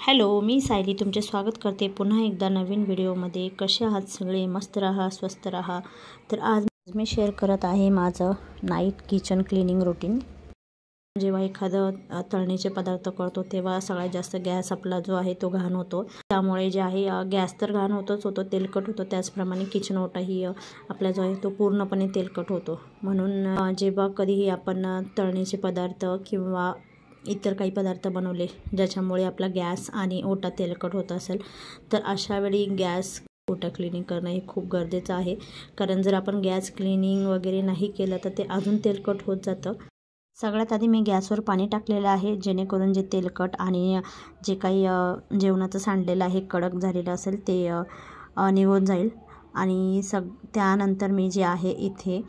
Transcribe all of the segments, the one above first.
Hello, मी सायली तुमचे स्वागत करते पुन्हा एकदा नवीन व्हिडिओमध्ये। कसे आहात सगळे? मस्त राहा, स्वस्त राहा। तर आज मी शेअर करत आहे माझं नाईट किचन क्लीनिंग रूटीन। जेव्हा एखादं तळणीचे पदार्थ करतो तेव्हा सगळ्यात जास्त गॅस आपला जो आहे तो घाण होतो। त्यामुळे जे आहे गॅस तर घाण होतो, तेलकट होतो, त्याचप्रमाणे किचन ओटाही आपला जो आहे तो पूर्णपणे तेलकट होतो। म्हणून जेव्हा कधीही आपण तळणीचे पदार्थ किंवा इतर काही पदार्थ बनवले ज्याच्यामुळे आपला गॅस आणि ओटा तेलकट होत असेल तर अशा वेळी गॅस ओटा क्लिनिंग करणं हे खूप गरजेचं आहे। कारण जर आपण गॅस क्लिनिंग वगैरे नाही केलं तर ते अजून तेलकट होत जातं। सगळ्यात आधी मी गॅसवर पाणी टाकलेलं आहे, जेणेकरून जे तेलकट आणि जे काही जेवणाचं सांडलेलं आहे कडक झालेलं असेल ते निघून जाईल। आणि त्यानंतर मी जे आहे इथे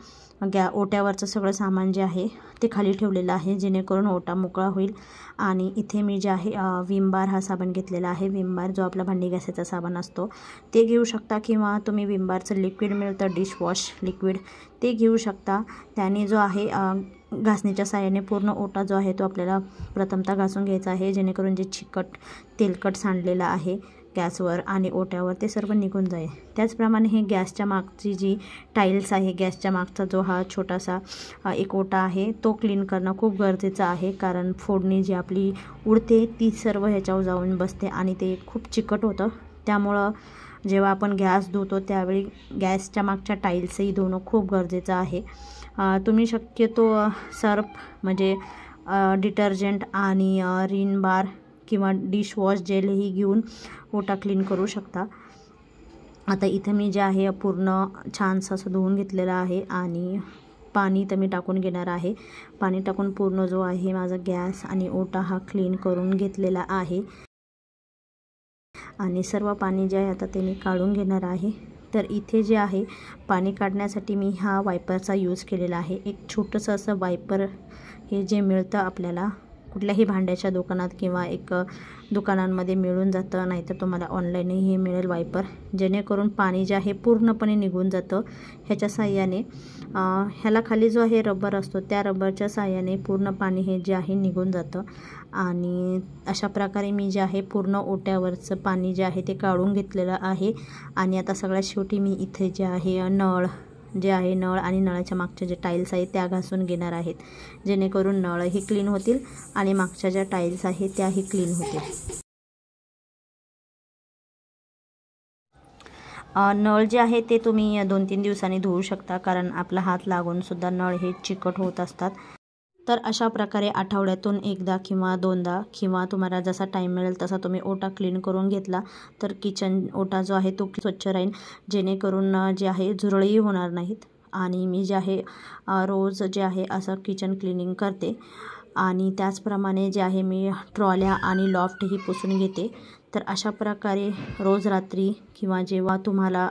ओट्यावरचं सगळं सामान जे आहे ते खाली ठेवलेलं आहे, जेणेकरून ओटा मोकळा होईल। आणि इथे मी जे आहे विम बार हा साबण घेतलेला आहे। विम बार जो आपला भांडी घासायचा साबण असतो ते घेऊ शकता, किंवा तुम्ही विम बारचं लिक्विड मिळतं डिशवॉश लिक्विड ते घेऊ शकता। त्याने जो आहे घासणीच्या साहाय्याने पूर्ण ओटा जो आहे तो आपल्याला प्रथमतः घासून घ्यायचा आहे, जेणेकरून जे चिकट तेलकट सांडलेलं आहे गॅसवर आणि ओट्यावर ते सर्व निघून जाईल। त्याचप्रमाणे हे गॅसच्या मागची जी टाईल्स आहे, गॅसच्या मागचा जो हा छोटासा एक ओटा आहे तो क्लीन करणं खूप गरजेचं आहे। कारण फोडणी जी आपली उडते ती सर्व ह्याच्यावर जाऊन बसते आणि ते खूप चिकट होतं। त्यामुळं जेव्हा आपण गॅस धुतो त्यावेळी गॅसच्या मागच्या टाईल्सही धुणं खूप गरजेचं आहे। तुम्ही शक्यतो सर्फ म्हणजे डिटर्जंट आणि रिन बार किंवा डिशवॉश जेलही घेऊन ओटा क्लीन करू शकता। आता इथे मी जे आहे पूर्ण छानसं असं धुवून घेतलेलं आहे आणि पाणी तर मी टाकून घेणार आहे। पाणी टाकून पूर्ण जो आहे माझा गॅस आणि ओटा हा क्लीन करून घेतलेला आहे आणि सर्व पाणी जे आहे आता ते मी काढून घेणार आहे। तर इथे जे आहे पाणी काढण्यासाठी मी हा वायपरचा यूज केलेला आहे। एक छोटंसं असं वायपर हे जे मिळतं आपल्याला कुठल्याही भांड्याच्या दुकानात किंवा एक दुकानांमध्ये मिळून जातं, नाहीतर तुम्हाला ऑनलाईनही हे मिळेल वायपर, जेणेकरून पाणी जे आहे पूर्णपणे निघून जातं ह्याच्या साहाय्याने। ह्याला खाली जो आहे रबर असतो त्या रबरच्या साहाय्याने पूर्ण पाणी हे जे आहे निघून जातं। आणि अशा प्रकारे मी जे आहे पूर्ण ओट्यावरचं पाणी जे आहे ते काढून घेतलेलं आहे। आणि आता सगळ्यात शेवटी मी इथे जे आहे नळ आणि नळाच्या मागच्या जे टाईल्स आहेत त्या घासून घेणार आहेत, जेणेकरून नळही क्लीन होतील आणि मागच्या ज्या टाईल्स आहेत त्याही क्लीन होतील। नळ जे आहे ते तुम्ही 2-3 दिवसांनी धुवू शकता, कारण आपला हात लागून सुद्धा नळ हे चिकट होत असतात। तर अशा प्रकारे आठवड्यातून एकदा किंवा दोनदा किंवा तुम्हाला जसा टाईम मिळेल तसा तुम्ही ओटा क्लीन करून घेतला तर किचन ओटा जो आहे तो स्वच्छ राहील, जेणेकरून जे आहे झुरळही होणार नाहीत। आणि मी जे आहे रोज जे आहे असं किचन क्लिनिंग करते। आणि त्याचप्रमाणे जे आहे मी ट्रॉल्या आणि लॉफ्टही पुसून घेते। तर अशा प्रकारे रोज रात्री किंवा जेव्हा तुम्हाला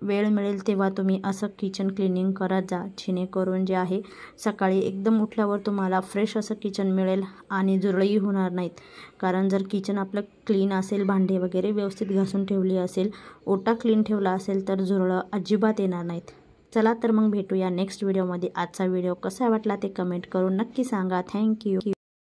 वेळ मिळेल तेव्हा तुम्ही असं किचन क्लिनिंग करत जा, जेणेकरून जे आहे सकाळी एकदम उठल्यावर तुम्हाला फ्रेश असं किचन मिळेल आणि झुरळही होणार नाहीत। कारण जर किचन आपलं क्लीन असेल, भांडे वगैरे व्यवस्थित घासून ठेवली असेल, ओटा क्लीन ठेवला असेल तर झुरळं अजिबात येणार नाहीत। चला तर मग भेटूया नेक्स्ट व्हिडिओमध्ये। आजचा व्हिडिओ कसा वाटला ते कमेंट करून नक्की सांगा। थँक्यू।